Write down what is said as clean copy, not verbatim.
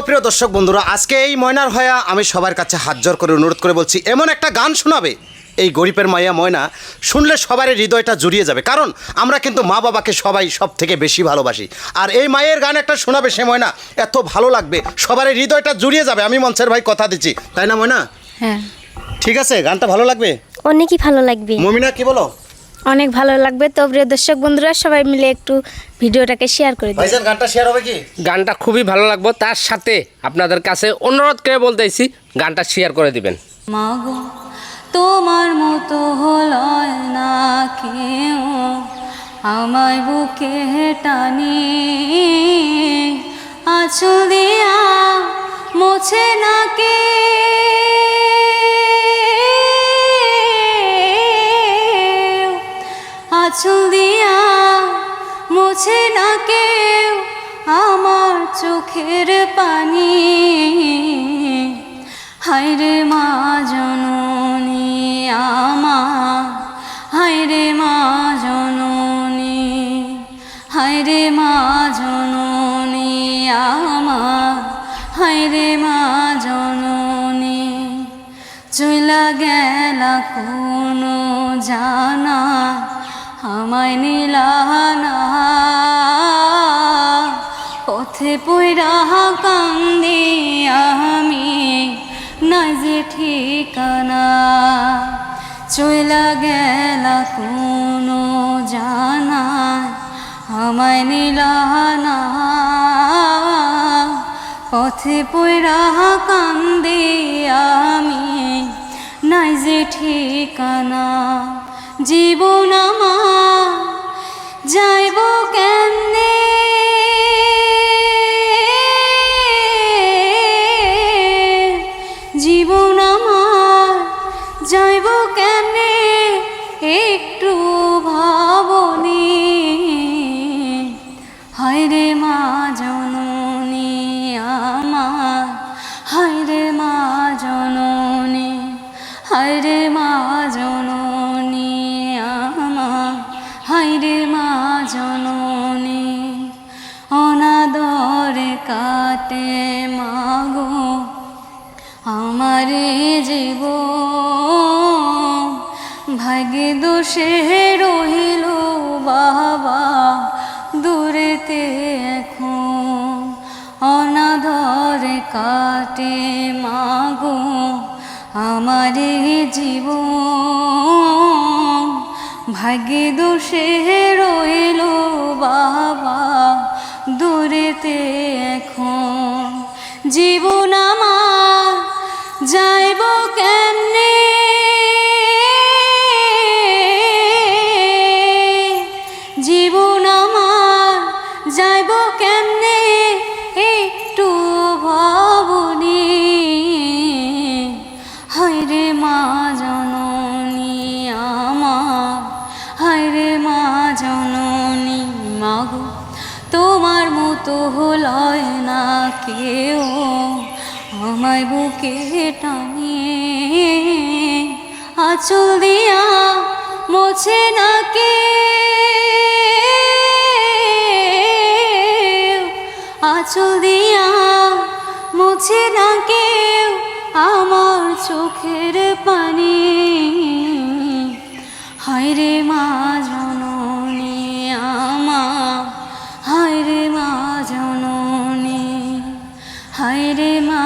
প্রিয় দর্শক বন্ধুরা, আজকে এই ময়নার হয়া আমি সবার কাছে হাত জোর করে অনুরোধ করে বলছি, এমন একটা গান শোনাবে এই গরিবের মাইয়া ময়না, শুনলে সবারই হৃদয়টা জুড়িয়ে যাবে। কারণ আমরা কিন্তু মা বাবাকে সবাই সব থেকে বেশি ভালোবাসি, আর এই মায়ের গান একটা শোনাবে সে ময়না, এত ভালো লাগবে, সবারই হৃদয়টা জুড়িয়ে যাবে। আমি মঞ্চের ভাই কথা দিচ্ছি, তাই না ময়না? হ্যাঁ, ঠিক আছে, গানটা ভালো লাগবে। অনেকই ভালো লাগবে। মমিনা কি বলো? অনেক ভালো লাগবে। তো প্রিয় দর্শক বন্ধুরা, সবাই মিলে একটু ভিডিওটাকে শেয়ার করে দিন। ভাইজান গানটা শেয়ার হবে কি? গানটা খুবই ভালো লাগবে, তার সাথে আপনাদের কাছে অনুরোধ করে বলতেছি গানটা শেয়ার করে দিবেন। মাগো তোমার মতো হলো না কেউ, আমায় বুকে টানি আঁচল দিয়া মোছে না কে, আঁচল দিয়া মোছে না কেউ আমার চোখের পানি। হায়রে মা জননী আমার, হায়রে মা জননী, হায়রে মা জননী আমার, হায়রে মা জননী। চইলা গেলা কোনো জানা আমায় নিলানা, পথে পইরা কান্দি আমি নাই যে ঠিকানা। চইলা গেলা কোনো জানা আমায় নিলানা, পথে পইরা কান্দি আমি নাই যে ঠিকানা। জীবন আমার যাইব কেমনে, জীবন আমার যাইব কেমনে একটু ভাবনি। হায়রে মা জননী আমার, হায়রে মা জননী, হায়রে মা জননী আমার, হায়রে মা জননী। অনাদরে কাটে মাগো আমারে জীবন, ভাগ্যে দোষে রহিল বাবা দূরেতে এখন। অনাদরে কাটে মাগো আমারে জীবন, ভাগ্যে দোষে রইল বাবা দূরেতে এখন। জীবন আমার যাইব কেমনে, জীবন আমার যাইব কেমনে একটু ভাবনি। হায়রে মা জননী আমার, হায়রে মা জননী। মাগো তোমার মতো হলয় না কেউ, আমায় বুকে টানিয়ে আঁচল দিয়া মোছে না কে, আঁচল দিয়া মুছে না কেউ আমার চোখের পানি। হায়রে মা জননী আমার, হায়রে মা জননী, হায়রে মা